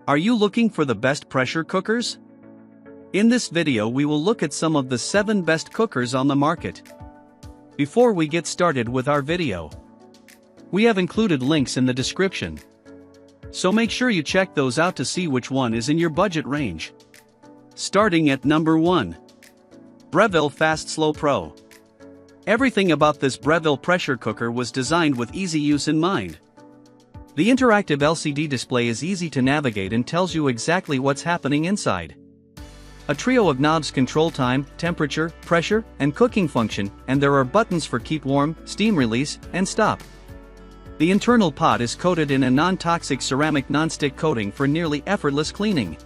Are you looking for the best pressure cookers? In this video we will look at some of the 7 best cookers on the market. Before we get started with our video, we have included links in the description, so make sure you check those out to see which one is in your budget range. Starting at number 1. Breville Fast Slow Pro. Everything about this Breville pressure cooker was designed with easy use in mind. The interactive LCD display is easy to navigate and tells you exactly what's happening inside. A trio of knobs control time, temperature, pressure, and cooking function, and there are buttons for keep warm, steam release, and stop. The internal pot is coated in a non-toxic ceramic non-stick coating for nearly effortless cleaning.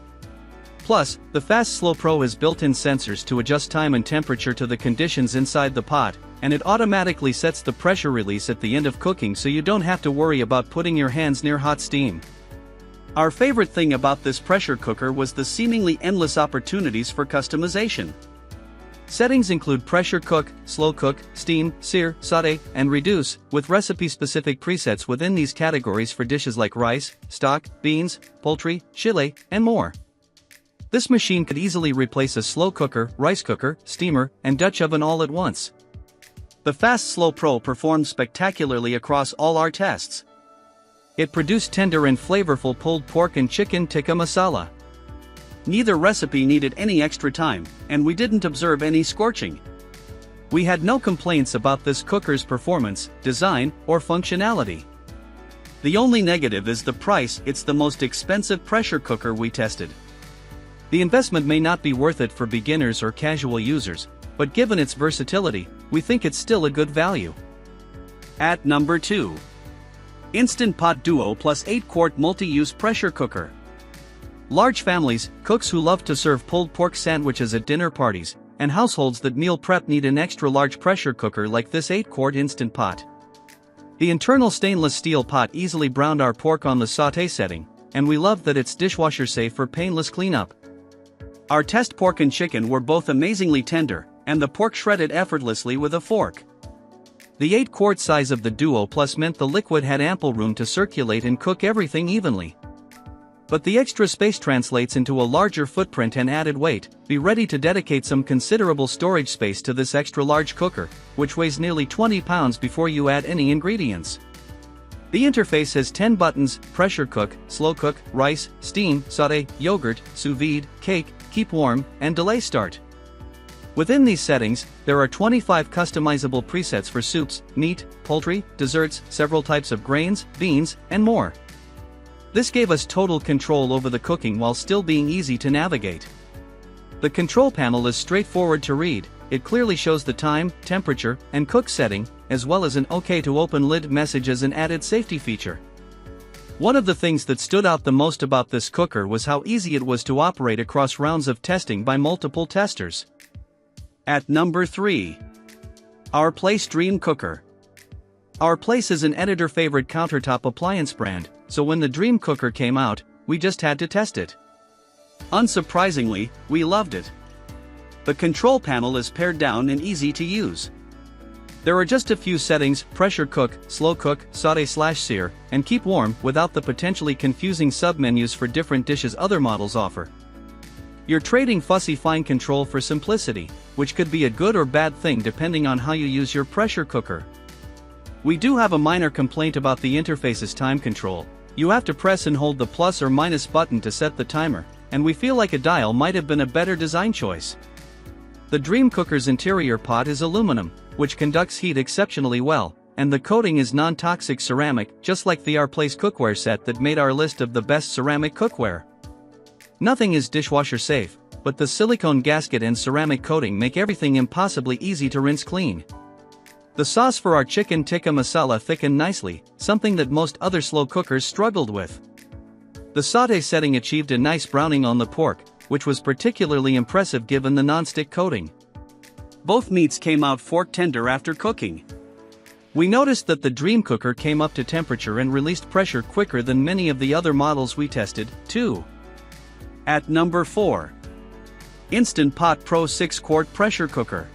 Plus, the Fast Slow Pro has built-in sensors to adjust time and temperature to the conditions inside the pot, and it automatically sets the pressure release at the end of cooking so you don't have to worry about putting your hands near hot steam. Our favorite thing about this pressure cooker was the seemingly endless opportunities for customization. Settings include pressure cook, slow cook, steam, sear, saute, and reduce, with recipe-specific presets within these categories for dishes like rice, stock, beans, poultry, chili, and more. This machine could easily replace a slow cooker, rice cooker, steamer, and Dutch oven all at once. The Fast Slow Pro performed spectacularly across all our tests. It produced tender and flavorful pulled pork and chicken tikka masala. Neither recipe needed any extra time, and we didn't observe any scorching. We had no complaints about this cooker's performance, design, or functionality. The only negative is the price. It's the most expensive pressure cooker we tested. The investment may not be worth it for beginners or casual users, but given its versatility, we think it's still a good value. At number 2. Instant Pot Duo Plus 8-Quart Multi-Use Pressure Cooker. Large families, cooks who love to serve pulled pork sandwiches at dinner parties, and households that meal prep need an extra-large pressure cooker like this 8-quart Instant Pot. The internal stainless steel pot easily browned our pork on the sauté setting, and we love that it's dishwasher safe for painless cleanup. Our test pork and chicken were both amazingly tender, and the pork shredded effortlessly with a fork. The 8-quart size of the Duo Plus meant the liquid had ample room to circulate and cook everything evenly. But the extra space translates into a larger footprint and added weight. Be ready to dedicate some considerable storage space to this extra-large cooker, which weighs nearly 20 pounds before you add any ingredients. The interface has 10 buttons: pressure cook, slow cook, rice, steam, saute, yogurt, sous vide, cake, keep warm, and delay start. Within these settings, there are 25 customizable presets for soups, meat, poultry, desserts, several types of grains, beans, and more. This gave us total control over the cooking while still being easy to navigate. The control panel is straightforward to read. It clearly shows the time, temperature, and cook setting, as well as an OK to open lid message as an added safety feature. One of the things that stood out the most about this cooker was how easy it was to operate across rounds of testing by multiple testers. At number 3. Our Place Dream Cooker. Our Place is an editor-favorite countertop appliance brand, so when the Dream Cooker came out, we just had to test it. Unsurprisingly, we loved it. The control panel is pared down and easy to use. There are just a few settings: pressure cook, slow cook, saute/sear, and keep warm, without the potentially confusing submenus for different dishes other models offer. You're trading fussy fine control for simplicity, which could be a good or bad thing depending on how you use your pressure cooker. We do have a minor complaint about the interface's time control. You have to press and hold the plus or minus button to set the timer, and we feel like a dial might have been a better design choice. The Dream Cooker's interior pot is aluminum, which conducts heat exceptionally well, and the coating is non-toxic ceramic, just like the Our Place cookware set that made our list of the best ceramic cookware. Nothing is dishwasher safe, but the silicone gasket and ceramic coating make everything impossibly easy to rinse clean. The sauce for our chicken tikka masala thickened nicely, something that most other slow cookers struggled with. The sauté setting achieved a nice browning on the pork, which was particularly impressive given the non-stick coating. Both meats came out fork tender after cooking. We noticed that the Dream Cooker came up to temperature and released pressure quicker than many of the other models we tested, too. At number 4. Instant Pot Pro 6-Quart Pressure Cooker.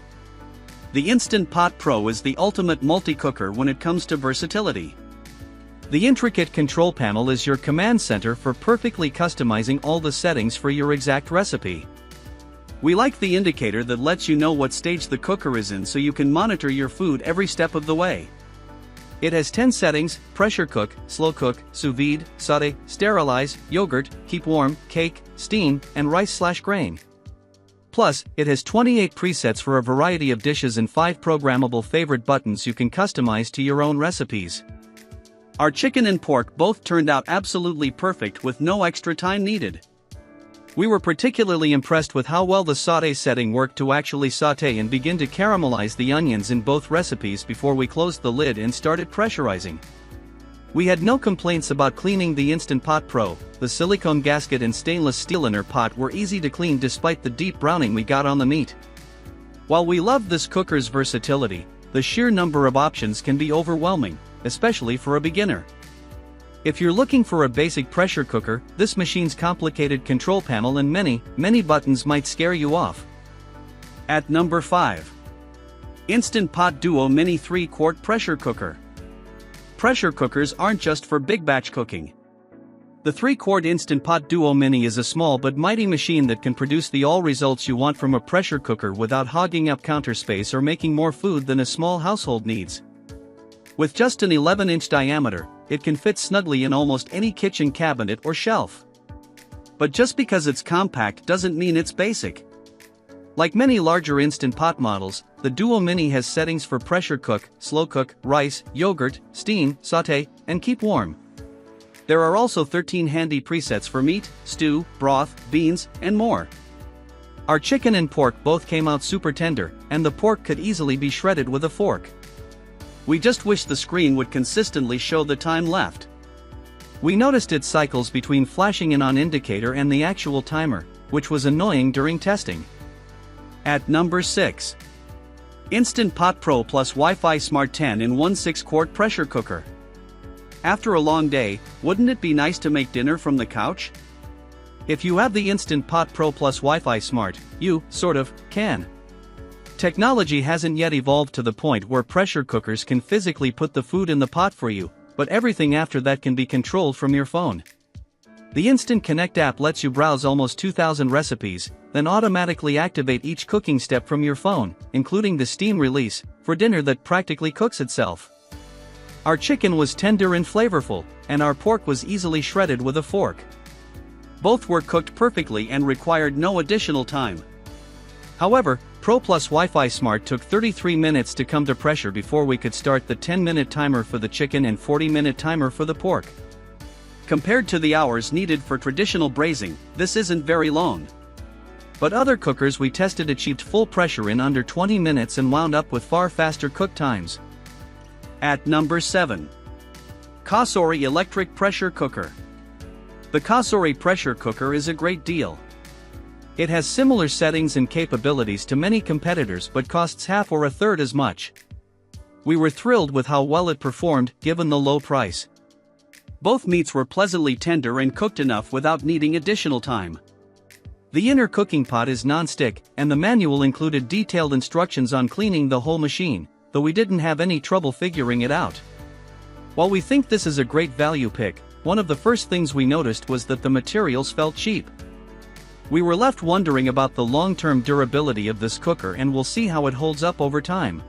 The Instant Pot Pro is the ultimate multi-cooker when it comes to versatility. The intricate control panel is your command center for perfectly customizing all the settings for your exact recipe. We like the indicator that lets you know what stage the cooker is in so you can monitor your food every step of the way. It has 10 settings: pressure cook, slow cook, sous vide, saute, sterilize, yogurt, keep warm, cake, steam, and rice/grain. Plus, it has 28 presets for a variety of dishes and 5 programmable favorite buttons you can customize to your own recipes. Our chicken and pork both turned out absolutely perfect with no extra time needed. We were particularly impressed with how well the saute setting worked to actually saute and begin to caramelize the onions in both recipes before we closed the lid and started pressurizing. We had no complaints about cleaning the Instant Pot Pro. The silicone gasket and stainless steel inner pot were easy to clean despite the deep browning we got on the meat. While we love this cooker's versatility, the sheer number of options can be overwhelming, especially for a beginner. If you're looking for a basic pressure cooker, this machine's complicated control panel and many buttons might scare you off. At number 5. Instant Pot Duo Mini 3-Quart Pressure Cooker. Pressure cookers aren't just for big batch cooking. The 3-Quart Instant Pot Duo Mini is a small but mighty machine that can produce the all results you want from a pressure cooker without hogging up counter space or making more food than a small household needs. With just an 11-inch diameter, it can fit snugly in almost any kitchen cabinet or shelf. But just because it's compact doesn't mean it's basic. Like many larger Instant Pot models, the Duo Mini has settings for pressure cook, slow cook, rice, yogurt, steam, saute, and keep warm. There are also 13 handy presets for meat, stew, broth, beans, and more. Our chicken and pork both came out super tender, and the pork could easily be shredded with a fork. We just wish the screen would consistently show the time left. We noticed its cycles between flashing an on indicator and the actual timer, which was annoying during testing. At number 6. Instant Pot Pro Plus Wi-Fi Smart 10-in-1 6-Quart Pressure Cooker. After a long day, wouldn't it be nice to make dinner from the couch? If you have the Instant Pot Pro Plus Wi-Fi Smart, you, sort of, can. Technology hasn't yet evolved to the point where pressure cookers can physically put the food in the pot for you, but everything after that can be controlled from your phone. The Instant Connect app lets you browse almost 2,000 recipes, then automatically activate each cooking step from your phone, including the steam release, for dinner that practically cooks itself. Our chicken was tender and flavorful, and our pork was easily shredded with a fork. Both were cooked perfectly and required no additional time. However, Pro Plus Wi-Fi Smart took 33 minutes to come to pressure before we could start the 10-minute timer for the chicken and 40-minute timer for the pork. Compared to the hours needed for traditional braising, this isn't very long. But other cookers we tested achieved full pressure in under 20 minutes and wound up with far faster cook times. At number 7. Cosori Electric Pressure Cooker. The Cosori pressure cooker is a great deal. It has similar settings and capabilities to many competitors but costs half or a third as much. We were thrilled with how well it performed, given the low price. Both meats were pleasantly tender and cooked enough without needing additional time. The inner cooking pot is non-stick, and the manual included detailed instructions on cleaning the whole machine, though we didn't have any trouble figuring it out. While we think this is a great value pick, one of the first things we noticed was that the materials felt cheap. We were left wondering about the long-term durability of this cooker, and we'll see how it holds up over time.